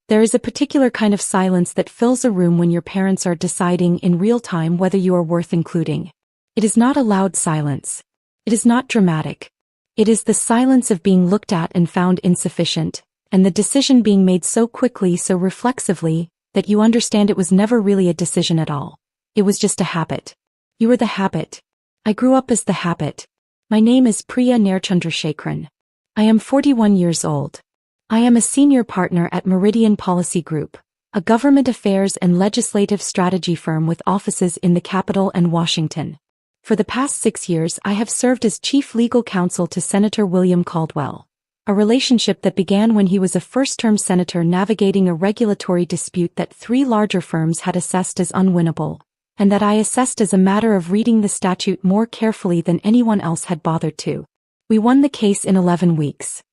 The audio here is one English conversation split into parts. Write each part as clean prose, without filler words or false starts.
There is a particular kind of silence that fills a room when your parents are deciding in real time whether you are worth including. It is not a loud silence. It is not dramatic. It is the silence of being looked at and found insufficient, and the decision being made so quickly, so reflexively, that you understand it was never really a decision at all. It was just a habit. You were the habit. I grew up as the habit. My name is Priya Nair-Chandrasekaran. I am 41 years old. I am a senior partner at Meridian Policy Group, a government affairs and legislative strategy firm with offices in the Capitol and Washington. For the past 6 years, I have served as chief legal counsel to Senator William Caldwell, a relationship that began when he was a first-term senator navigating a regulatory dispute that 3 larger firms had assessed as unwinnable, and that I assessed as a matter of reading the statute more carefully than anyone else had bothered to. We won the case in 11 weeks.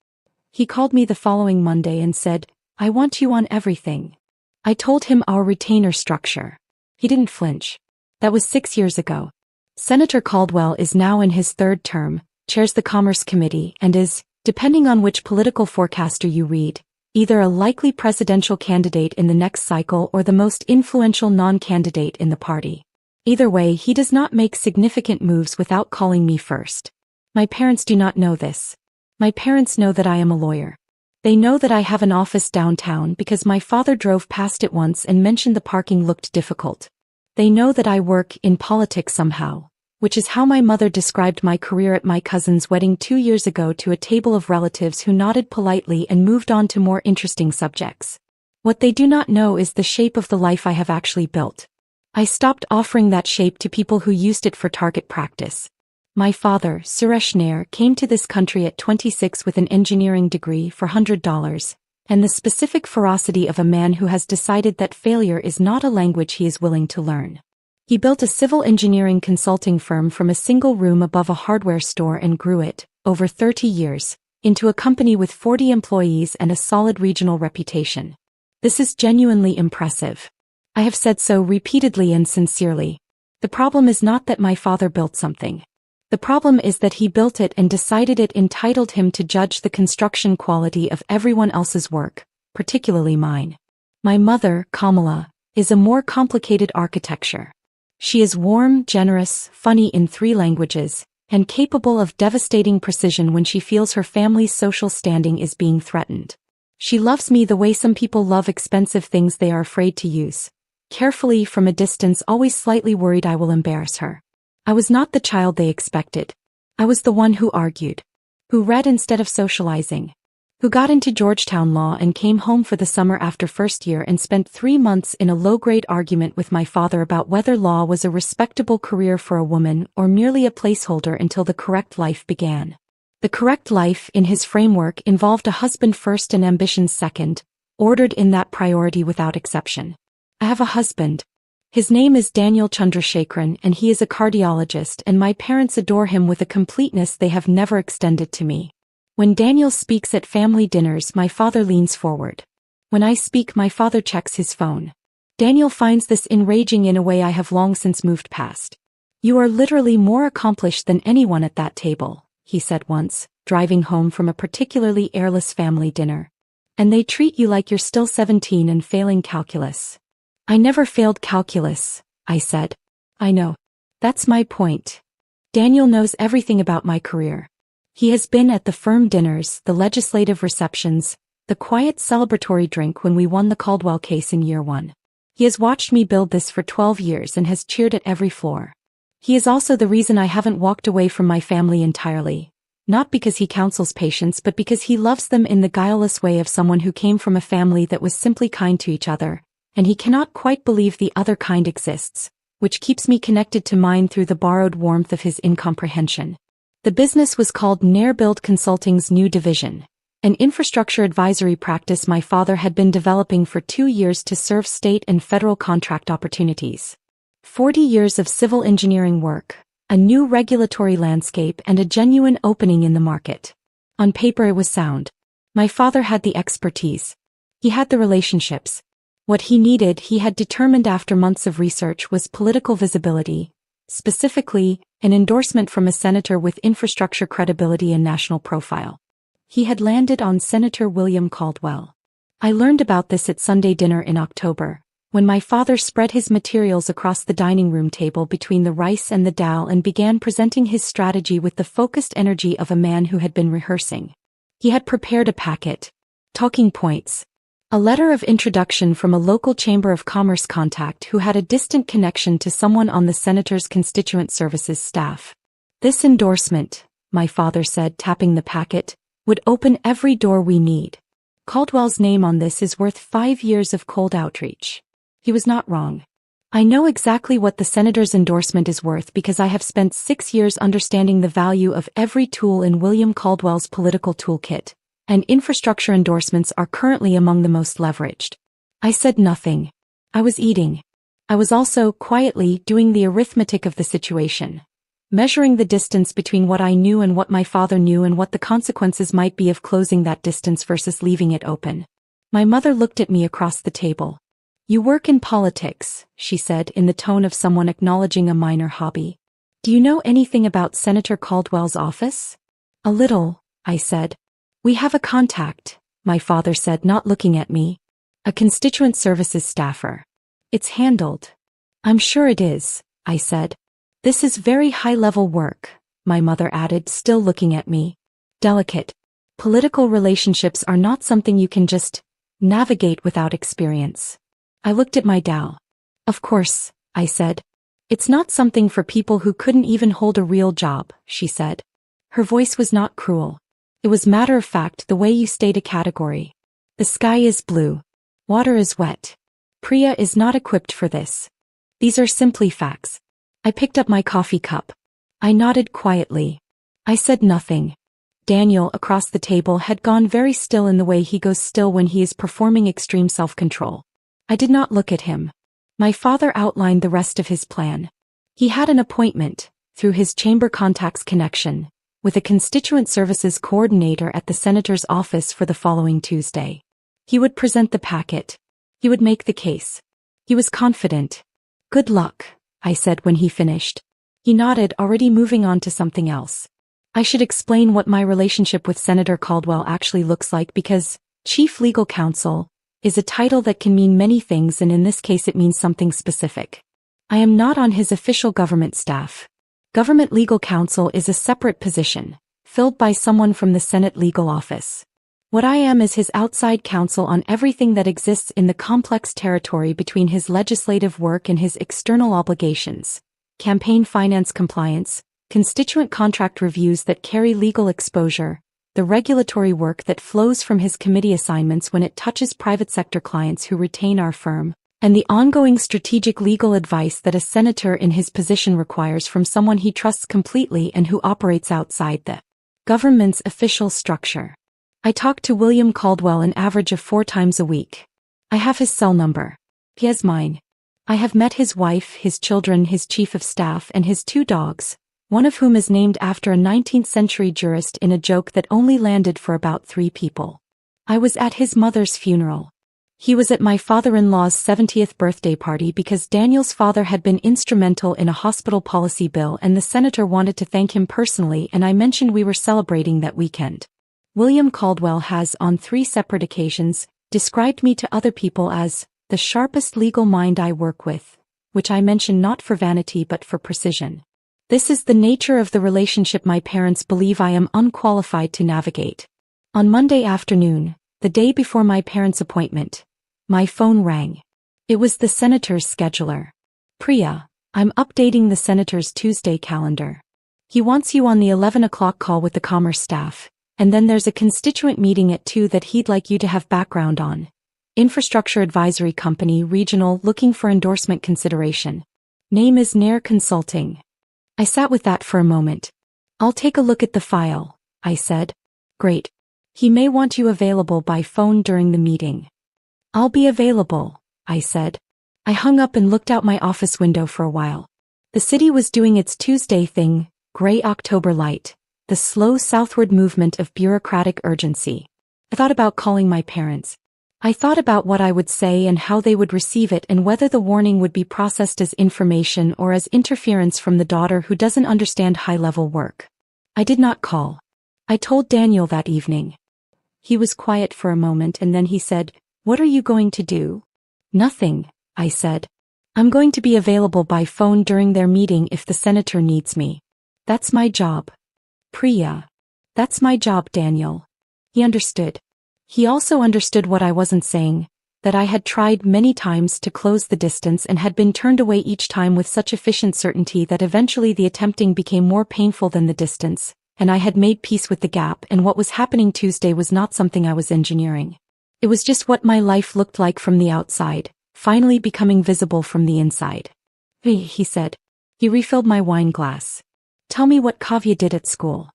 He called me the following Monday and said, "I want you on everything." I told him our retainer structure. He didn't flinch. That was 6 years ago. Senator Caldwell is now in his 3rd term, chairs the Commerce Committee, and is, depending on which political forecaster you read, either a likely presidential candidate in the next cycle or the most influential non-candidate in the party. Either way, he does not make significant moves without calling me first. My parents do not know this. My parents know that I am a lawyer. They know that I have an office downtown because my father drove past it once and mentioned the parking looked difficult. They know that I work in politics somehow, which is how my mother described my career at my cousin's wedding 2 years ago to a table of relatives who nodded politely and moved on to more interesting subjects. What they do not know is the shape of the life I have actually built. I stopped offering that shape to people who used it for target practice. My father, Suresh Nair, came to this country at 26 with an engineering degree for $100, and the specific ferocity of a man who has decided that failure is not a language he is willing to learn. He built a civil engineering consulting firm from a single room above a hardware store and grew it, over 30 years, into a company with 40 employees and a solid regional reputation. This is genuinely impressive. I have said so repeatedly and sincerely. The problem is not that my father built something. The problem is that he built it and decided it entitled him to judge the construction quality of everyone else's work, particularly mine. My mother, Kamala, is a more complicated architecture. She is warm, generous, funny in 3 languages, and capable of devastating precision when she feels her family's social standing is being threatened. She loves me the way some people love expensive things they are afraid to use, carefully from a distance, always slightly worried I will embarrass her. I was not the child they expected. I was the one who argued, who read instead of socializing, who got into Georgetown Law and came home for the summer after first year and spent 3 months in a low-grade argument with my father about whether law was a respectable career for a woman or merely a placeholder until the correct life began. The correct life, in his framework, involved a husband first and ambitions second, ordered in that priority without exception. I have a husband. His name is Daniel Chandrasekaran, and he is a cardiologist, and my parents adore him with a completeness they have never extended to me. When Daniel speaks at family dinners, my father leans forward. When I speak, my father checks his phone. Daniel finds this enraging in a way I have long since moved past. "You are literally more accomplished than anyone at that table," he said once, driving home from a particularly airless family dinner. "And they treat you like you're still 17 and failing calculus." "I never failed calculus," I said. "I know. That's my point." Daniel knows everything about my career. He has been at the firm dinners, the legislative receptions, the quiet celebratory drink when we won the Caldwell case in year 1. He has watched me build this for 12 years and has cheered at every floor. He is also the reason I haven't walked away from my family entirely. Not because he counsels patients, but because he loves them in the guileless way of someone who came from a family that was simply kind to each other, and he cannot quite believe the other kind exists, which keeps me connected to mine through the borrowed warmth of his incomprehension. The business was called Nair Build Consulting's new division, an infrastructure advisory practice my father had been developing for 2 years to serve state and federal contract opportunities. 40 years of civil engineering work, a new regulatory landscape, and a genuine opening in the market. On paper it was sound. My father had the expertise. He had the relationships. What he needed, he had determined after months of research, was political visibility, specifically, an endorsement from a senator with infrastructure credibility and national profile. He had landed on Senator William Caldwell. I learned about this at Sunday dinner in October, when my father spread his materials across the dining room table between the rice and the dal and began presenting his strategy with the focused energy of a man who had been rehearsing. He had prepared a packet, talking points, a letter of introduction from a local Chamber of Commerce contact who had a distant connection to someone on the senator's constituent services staff. This endorsement, my father said, tapping the packet, would open every door we need. Caldwell's name on this is worth 5 years of cold outreach. He was not wrong. I know exactly what the senator's endorsement is worth because I have spent 6 years understanding the value of every tool in William Caldwell's political toolkit, and infrastructure endorsements are currently among the most leveraged. I said nothing. I was eating. I was also, quietly, doing the arithmetic of the situation, measuring the distance between what I knew and what my father knew and what the consequences might be of closing that distance versus leaving it open. My mother looked at me across the table. "You work in politics," she said in the tone of someone acknowledging a minor hobby. "Do you know anything about Senator Caldwell's office?" "A little," I said. "We have a contact," my father said, not looking at me. "A constituent services staffer. It's handled." "I'm sure it is," I said. "This is very high-level work," my mother added, still looking at me. "Delicate. Political relationships are not something you can just navigate without experience." I looked at my dal. "Of course," I said. "It's not something for people who couldn't even hold a real job," she said. Her voice was not cruel. It was matter-of-fact, the way you state a category. "The sky is blue. Water is wet. Priya is not equipped for this. These are simply facts." I picked up my coffee cup. I nodded quietly. I said nothing. Daniel, across the table, had gone very still in the way he goes still when he is performing extreme self-control. I did not look at him. My father outlined the rest of his plan. He had an appointment, through his chamber contacts connection, with a constituent services coordinator at the senator's office for the following Tuesday. He would present the packet. He would make the case. He was confident. "Good luck," I said when he finished. He nodded, already moving on to something else. I should explain what my relationship with Senator Caldwell actually looks like because Chief Legal Counsel is a title that can mean many things, and in this case it means something specific. I am not on his official government staff. Government Legal Counsel is a separate position, filled by someone from the Senate Legal Office. What I am is his outside counsel on everything that exists in the complex territory between his legislative work and his external obligations, campaign finance compliance, constituent contract reviews that carry legal exposure, the regulatory work that flows from his committee assignments when it touches private sector clients who retain our firm, and the ongoing strategic legal advice that a senator in his position requires from someone he trusts completely and who operates outside the government's official structure. I talk to William Caldwell an average of 4 times a week. I have his cell number. He has mine. I have met his wife, his children, his chief of staff, and his 2 dogs, one of whom is named after a 19th-century jurist in a joke that only landed for about 3 people. I was at his mother's funeral. He was at my father-in-law's 70th birthday party because Daniel's father had been instrumental in a hospital policy bill and the senator wanted to thank him personally, and I mentioned we were celebrating that weekend. William Caldwell has, on 3 separate occasions, described me to other people as the sharpest legal mind I work with, which I mention not for vanity but for precision. This is the nature of the relationship my parents believe I am unqualified to navigate. On Monday afternoon, the day before my parents' appointment, my phone rang. It was the senator's scheduler. "Priya, I'm updating the senator's Tuesday calendar. He wants you on the 11 o'clock call with the Commerce staff, and then there's a constituent meeting at 2 that he'd like you to have background on. Infrastructure Advisory Company, Regional, looking for endorsement consideration. Name is Nair Consulting." I sat with that for a moment. "I'll take a look at the file," I said. "Great. He may want you available by phone during the meeting." "I'll be available," I said. I hung up and looked out my office window for a while. The city was doing its Tuesday thing, gray October light, the slow southward movement of bureaucratic urgency. I thought about calling my parents. I thought about what I would say and how they would receive it and whether the warning would be processed as information or as interference from the daughter who doesn't understand high-level work. I did not call. I told Daniel that evening. He was quiet for a moment and then he said, What are you going to do? Nothing, I said. I'm going to be available by phone during their meeting if the senator needs me. That's my job. Priya. That's my job, Daniel. He understood. He also understood what I wasn't saying, that I had tried many times to close the distance and had been turned away each time with such efficient certainty that eventually the attempting became more painful than the distance, and I had made peace with the gap, and what was happening Tuesday was not something I was engineering. It was just what my life looked like from the outside, finally becoming visible from the inside. Hey, he said. He refilled my wine glass. Tell me what Kavya did at school.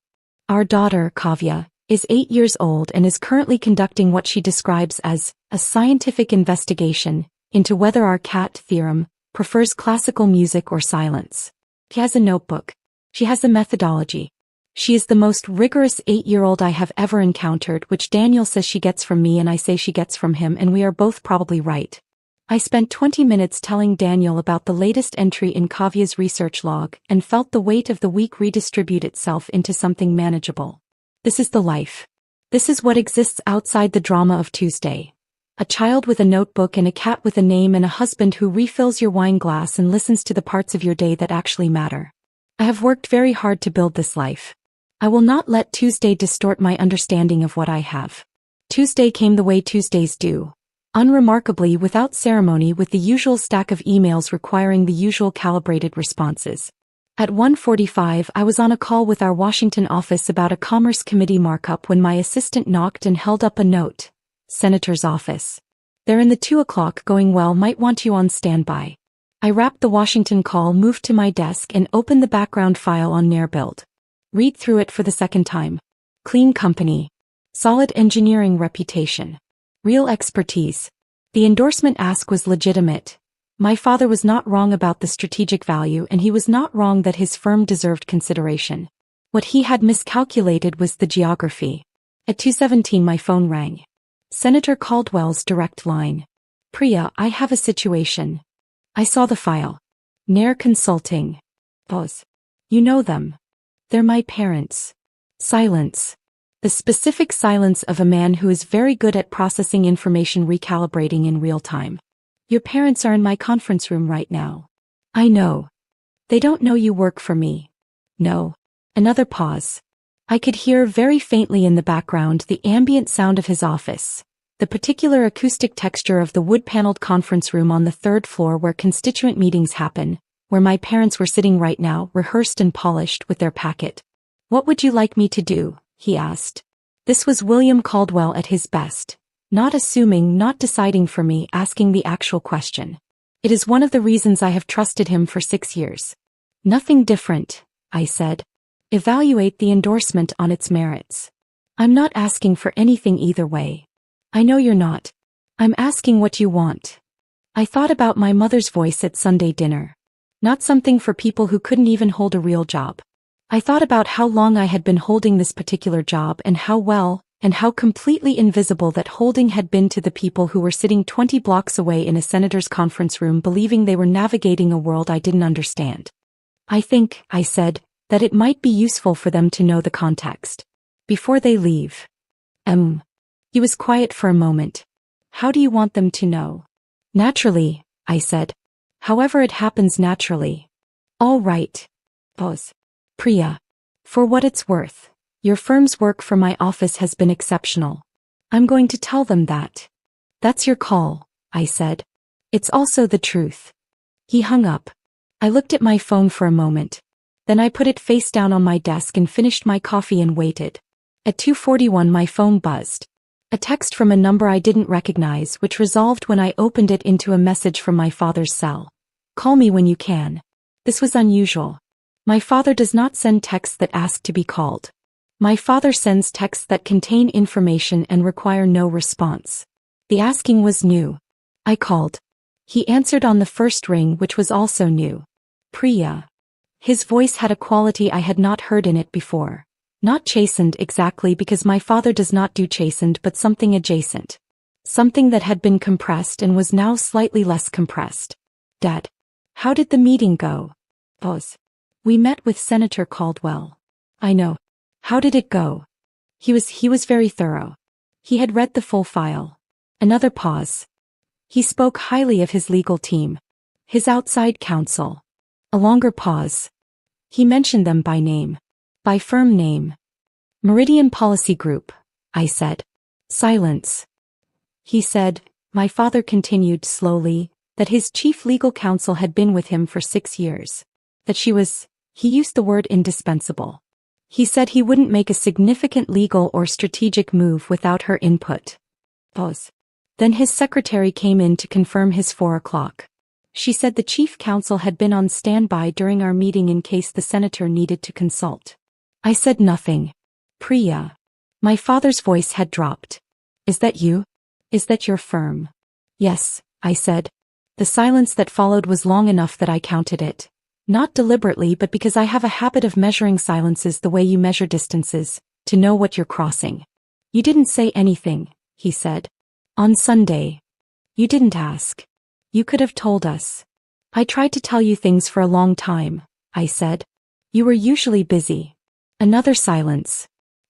Our daughter, Kavya, is 8 years old and is currently conducting what she describes as a scientific investigation into whether our cat theorem prefers classical music or silence. She has a notebook. She has a methodology. She is the most rigorous 8-year-old I have ever encountered, which Daniel says she gets from me and I say she gets from him, and we are both probably right. I spent 20 minutes telling Daniel about the latest entry in Kavya's research log and felt the weight of the week redistribute itself into something manageable. This is the life. This is what exists outside the drama of Tuesday. A child with a notebook and a cat with a name and a husband who refills your wine glass and listens to the parts of your day that actually matter. I have worked very hard to build this life. I will not let Tuesday distort my understanding of what I have. Tuesday came the way Tuesdays do. Unremarkably, without ceremony, with the usual stack of emails requiring the usual calibrated responses. At 1:45 I was on a call with our Washington office about a Commerce Committee markup when my assistant knocked and held up a note. Senator's office. They're in the 2 o'clock going well, might want you on standby. I wrapped the Washington call, moved to my desk and opened the background file on Nair-Build. Read through it for the second time. Clean company. Solid engineering reputation. Real expertise. The endorsement ask was legitimate. My father was not wrong about the strategic value, and he was not wrong that his firm deserved consideration. What he had miscalculated was the geography. At 2:17 my phone rang. Senator Caldwell's direct line. Priya, I have a situation. I saw the file. Nair Consulting. Pause. You know them. They're my parents. Silence. The specific silence of a man who is very good at processing information, recalibrating in real time. Your parents are in my conference room right now. I know. They don't know you work for me. No. Another pause. I could hear very faintly in the background the ambient sound of his office, the particular acoustic texture of the wood-paneled conference room on the 3rd floor where constituent meetings happen, where my parents were sitting right now, rehearsed and polished with their packet. What would you like me to do? He asked. This was William Caldwell at his best. Not assuming, not deciding for me, asking the actual question. It is one of the reasons I have trusted him for 6 years. Nothing different, I said. Evaluate the endorsement on its merits. I'm not asking for anything either way. I know you're not. I'm asking what you want. I thought about my mother's voice at Sunday dinner. Not something for people who couldn't even hold a real job. I thought about how long I had been holding this particular job and how well, and how completely invisible that holding had been to the people who were sitting 20 blocks away in a senator's conference room believing they were navigating a world I didn't understand. I think, I said, that it might be useful for them to know the context. Before they leave. He was quiet for a moment. How do you want them to know? Naturally, I said. However it happens naturally. All right. Pause. Priya. For what it's worth, your firm's work for my office has been exceptional. I'm going to tell them that. That's your call, I said. It's also the truth. He hung up. I looked at my phone for a moment. Then I put it face down on my desk and finished my coffee and waited. At 2:41 my phone buzzed. A text from a number I didn't recognize, which resolved when I opened it into a message from my father's cell. Call me when you can. This was unusual. My father does not send texts that ask to be called. My father sends texts that contain information and require no response. The asking was new. I called. He answered on the first ring, which was also new. Priya. His voice had a quality I had not heard in it before. Not chastened exactly, because my father does not do chastened, but something adjacent. Something that had been compressed and was now slightly less compressed. Dad. How did the meeting go? Pause. We met with Senator Caldwell. I know. How did it go? He was very thorough. He had read the full file. Another pause. He spoke highly of his legal team. His outside counsel. A longer pause. He mentioned them by name. By firm name. Meridian Policy Group, I said. Silence. He said, my father continued slowly, that his chief legal counsel had been with him for 6 years. That she was, he used the word indispensable. He said he wouldn't make a significant legal or strategic move without her input. Pause. Then his secretary came in to confirm his 4 o'clock. She said the chief counsel had been on standby during our meeting in case the senator needed to consult. I said nothing. Priya. My father's voice had dropped. Is that you? Is that your firm? Yes, I said. The silence that followed was long enough that I counted it. Not deliberately, but because I have a habit of measuring silences the way you measure distances, to know what you're crossing. You didn't say anything, he said. On Sunday. You didn't ask. You could have told us. I tried to tell you things for a long time, I said. You were usually busy. Another silence.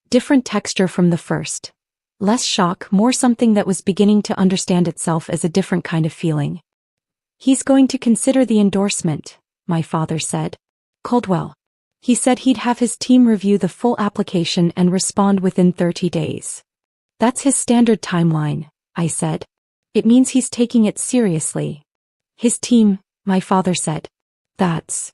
Different texture from the first. Less shock, more something that was beginning to understand itself as a different kind of feeling. He's going to consider the endorsement, my father said. Caldwell. He said he'd have his team review the full application and respond within 30 days. That's his standard timeline, I said. It means he's taking it seriously. His team, my father said. That's.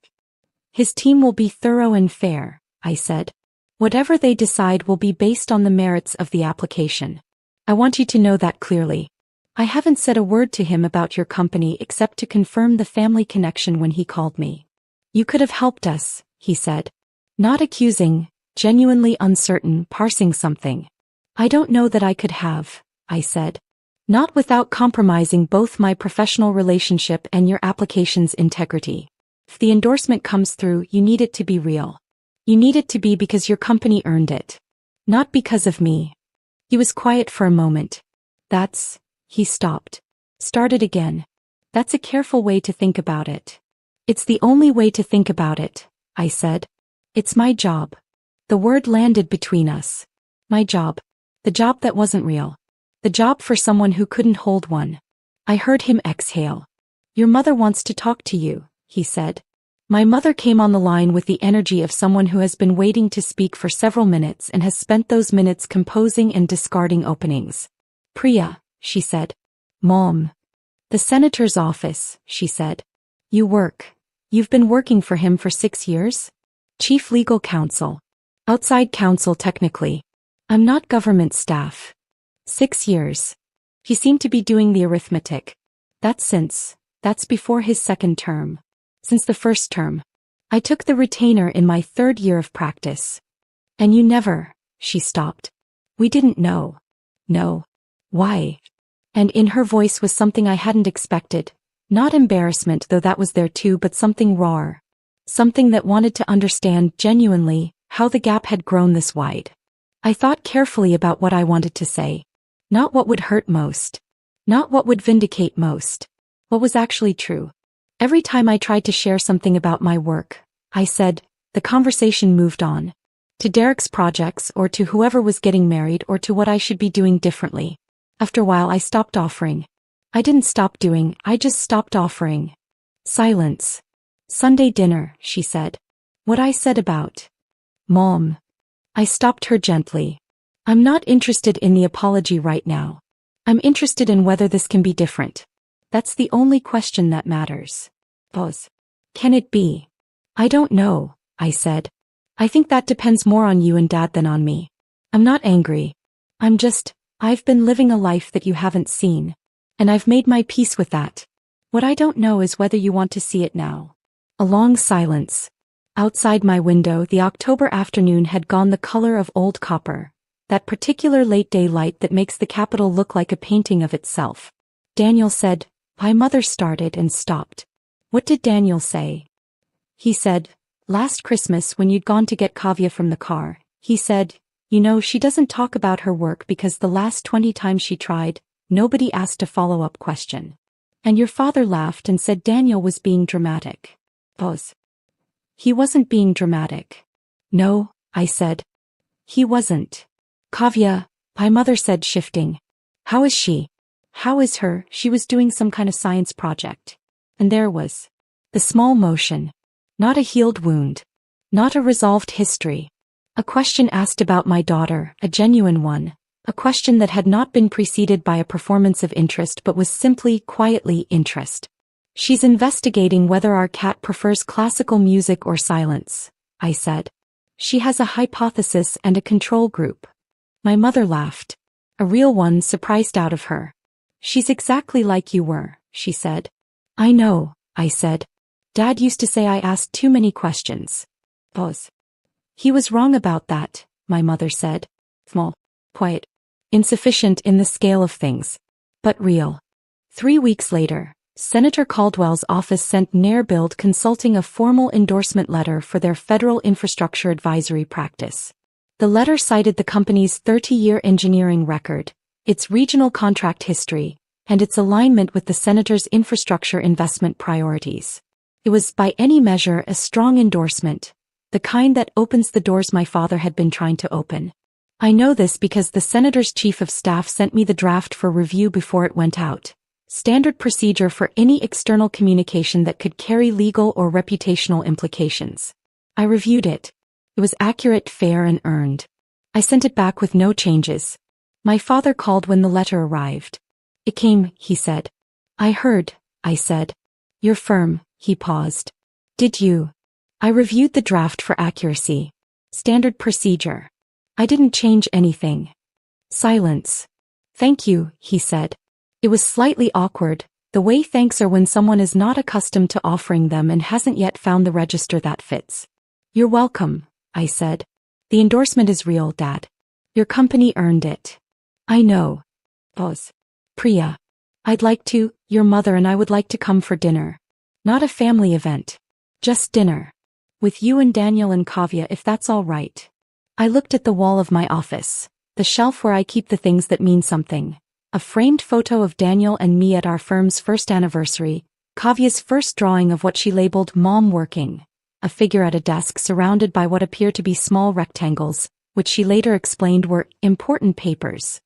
His team will be thorough and fair, I said. Whatever they decide will be based on the merits of the application. I want you to know that clearly. I haven't said a word to him about your company except to confirm the family connection when he called me. You could have helped us, he said. Not accusing, genuinely uncertain, parsing something. I don't know that I could have, I said. Not without compromising both my professional relationship and your application's integrity. If the endorsement comes through, you need it to be real. You need it to be because your company earned it. Not because of me. He was quiet for a moment. That's. He stopped. Started again. That's a careful way to think about it. It's the only way to think about it, I said. It's my job. The word landed between us. My job. The job that wasn't real. The job for someone who couldn't hold one. I heard him exhale. Your mother wants to talk to you, he said. My mother came on the line with the energy of someone who has been waiting to speak for several minutes and has spent those minutes composing and discarding openings. Priya, she said. Mom. The senator's office, she said. You work. You've been working for him for 6 years? Chief legal counsel. Outside counsel technically. I'm not government staff. 6 years. He seemed to be doing the arithmetic. That's before his second term. Since the first term. I took the retainer in my 3rd year of practice. And you never, she stopped. We didn't know. No. Why? And in her voice was something I hadn't expected. Not embarrassment, though that was there too, but something raw. Something that wanted to understand genuinely how the gap had grown this wide. I thought carefully about what I wanted to say. Not what would hurt most. Not what would vindicate most. What was actually true. Every time I tried to share something about my work, I said, the conversation moved on. To Derek's projects or to whoever was getting married or to what I should be doing differently. After a while I stopped offering. I didn't stop doing, I just stopped offering. Silence. Sunday dinner, she said. What I said about. Mom. I stopped her gently. I'm not interested in the apology right now. I'm interested in whether this can be different. That's the only question that matters. Pause. Can it be? I don't know, I said. I think that depends more on you and Dad than on me. I'm not angry. I've been living a life that you haven't seen. And I've made my peace with that. What I don't know is whether you want to see it now. A long silence. Outside my window, the October afternoon had gone the color of old copper. That particular late day light that makes the Capitol look like a painting of itself. Daniel said, my mother started and stopped. What did Daniel say? He said, last Christmas when you'd gone to get Kavya from the car, he said, you know, she doesn't talk about her work because the last 20 times she tried, nobody asked a follow-up question. And your father laughed and said Daniel was being dramatic. Pause. He wasn't being dramatic. No, I said. He wasn't. Kavya, my mother said, shifting. How is she? How is her? She was doing some kind of science project. And there was the small motion. Not a healed wound. Not a resolved history. A question asked about my daughter, a genuine one. A question that had not been preceded by a performance of interest but was simply, quietly, interest. She's investigating whether our cat prefers classical music or silence, I said. She has a hypothesis and a control group. My mother laughed. A real one, surprised out of her. She's exactly like you were, she said. I know, I said. Dad used to say I asked too many questions. Pause. He was wrong about that, my mother said. Small, quiet, insufficient in the scale of things. But real. 3 weeks later, Senator Caldwell's office sent Nair Consulting a formal endorsement letter for their federal infrastructure advisory practice. The letter cited the company's 30-year engineering record, its regional contract history, and its alignment with the senator's infrastructure investment priorities. It was, by any measure, a strong endorsement, the kind that opens the doors my father had been trying to open. I know this because the senator's chief of staff sent me the draft for review before it went out. Standard procedure for any external communication that could carry legal or reputational implications. I reviewed it. It was accurate, fair, and earned. I sent it back with no changes. My father called when the letter arrived. It came, he said. I heard, I said. You're firm, he paused. Did you? I reviewed the draft for accuracy. Standard procedure. I didn't change anything. Silence. Thank you, he said. It was slightly awkward, the way thanks are when someone is not accustomed to offering them and hasn't yet found the register that fits. You're welcome, I said. The endorsement is real, Dad. Your company earned it. I know. Pause. Priya. I'd like to, your mother and I would like to come for dinner. Not a family event. Just dinner. With you and Daniel and Kavya if that's all right. I looked at the wall of my office, the shelf where I keep the things that mean something. A framed photo of Daniel and me at our firm's first anniversary, Kavya's first drawing of what she labeled Mom working, a figure at a desk surrounded by what appear to be small rectangles, which she later explained were important papers.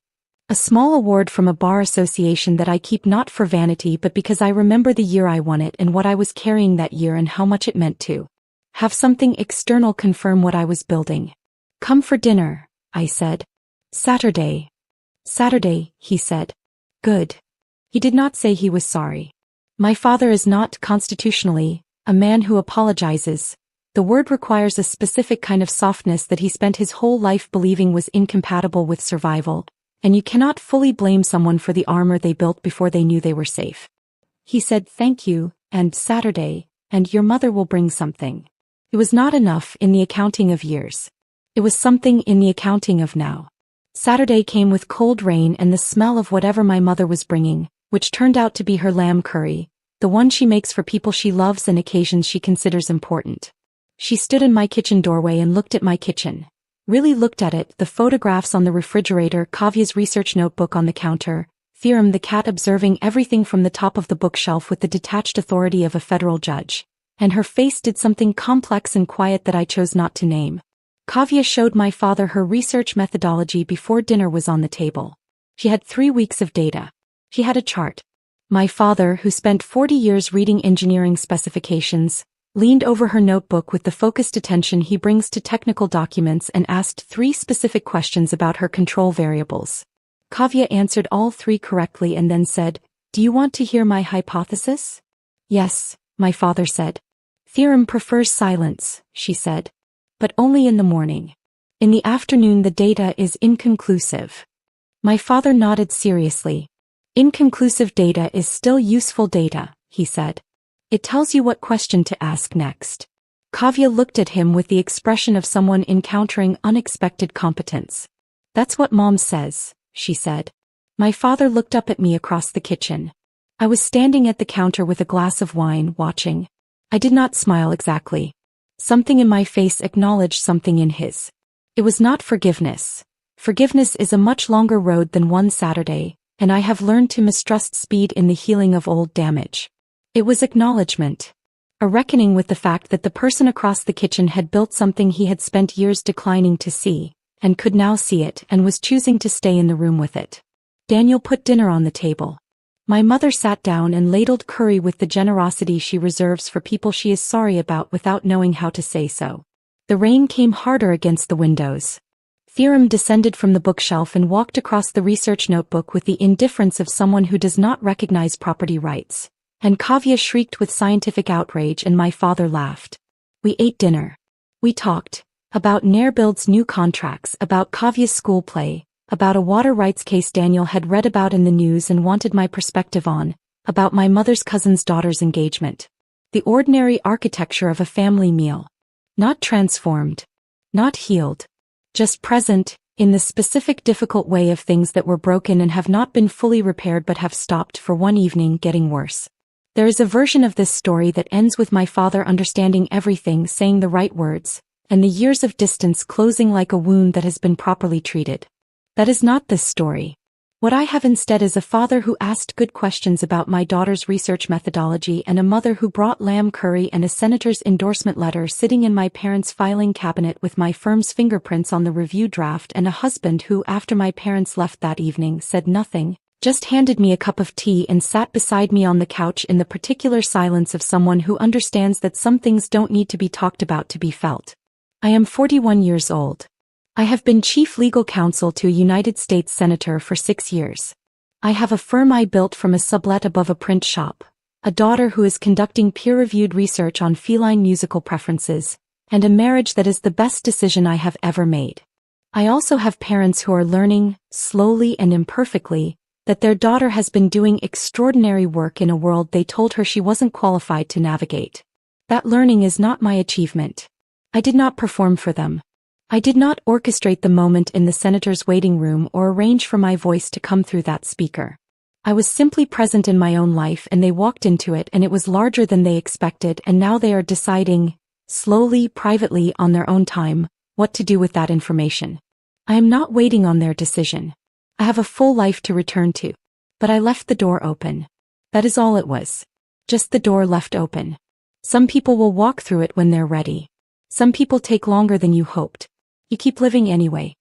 A small award from a bar association that I keep not for vanity but because I remember the year I won it and what I was carrying that year and how much it meant to have something external confirm what I was building. Come for dinner, I said. Saturday. Saturday, he said. Good. He did not say he was sorry. My father is not, constitutionally, a man who apologizes. The word requires a specific kind of softness that he spent his whole life believing was incompatible with survival, and you cannot fully blame someone for the armor they built before they knew they were safe. He said thank you, and Saturday, and your mother will bring something. It was not enough in the accounting of years. It was something in the accounting of now. Saturday came with cold rain and the smell of whatever my mother was bringing, which turned out to be her lamb curry, the one she makes for people she loves and occasions she considers important. She stood in my kitchen doorway and looked at my kitchen. Really looked at it, the photographs on the refrigerator, Kavya's research notebook on the counter, Theorem the cat observing everything from the top of the bookshelf with the detached authority of a federal judge. And her face did something complex and quiet that I chose not to name. Kavya showed my father her research methodology before dinner was on the table. She had 3 weeks of data. She had a chart. My father, who spent 40 years reading engineering specifications, leaned over her notebook with the focused attention he brings to technical documents and asked 3 specific questions about her control variables. Kavya answered all 3 correctly and then said, "Do you want to hear my hypothesis?" "Yes," my father said. "Theorem prefers silence," she said. "But only in the morning. In the afternoon the data is inconclusive." My father nodded seriously. "Inconclusive data is still useful data," he said. "It tells you what question to ask next." Kavya looked at him with the expression of someone encountering unexpected competence. "That's what Mom says," she said. My father looked up at me across the kitchen. I was standing at the counter with a glass of wine, watching. I did not smile exactly. Something in my face acknowledged something in his. It was not forgiveness. Forgiveness is a much longer road than one Saturday, and I have learned to mistrust speed in the healing of old damage. It was acknowledgement. A reckoning with the fact that the person across the kitchen had built something he had spent years declining to see, and could now see it and was choosing to stay in the room with it. Daniel put dinner on the table. My mother sat down and ladled curry with the generosity she reserves for people she is sorry about without knowing how to say so. The rain came harder against the windows. Theorem descended from the bookshelf and walked across the research notebook with the indifference of someone who does not recognize property rights. And Kavya shrieked with scientific outrage and my father laughed. We ate dinner. We talked about Nair-Build's new contracts, about Kavya's school play, about a water rights case Daniel had read about in the news and wanted my perspective on, about my mother's cousin's daughter's engagement. The ordinary architecture of a family meal. Not transformed. Not healed. Just present, in the specific difficult way of things that were broken and have not been fully repaired but have stopped for one evening getting worse. There is a version of this story that ends with my father understanding everything, saying the right words, and the years of distance closing like a wound that has been properly treated. That is not this story. What I have instead is a father who asked good questions about my daughter's research methodology and a mother who brought lamb curry and a senator's endorsement letter sitting in my parents' filing cabinet with my firm's fingerprints on the review draft and a husband who, after my parents left that evening, said nothing, just handed me a cup of tea and sat beside me on the couch in the particular silence of someone who understands that some things don't need to be talked about to be felt. I am 41 years old. I have been chief legal counsel to a United States senator for 6 years. I have a firm I built from a sublet above a print shop, a daughter who is conducting peer-reviewed research on feline musical preferences, and a marriage that is the best decision I have ever made. I also have parents who are learning, slowly and imperfectly, that their daughter has been doing extraordinary work in a world they told her she wasn't qualified to navigate. That learning is not my achievement. I did not perform for them. I did not orchestrate the moment in the senator's waiting room or arrange for my voice to come through that speaker. I was simply present in my own life and they walked into it and it was larger than they expected and now they are deciding, slowly, privately, on their own time, what to do with that information. I am not waiting on their decision. I have a full life to return to. But I left the door open. That is all it was. Just the door left open. Some people will walk through it when they're ready. Some people take longer than you hoped. You keep living anyway.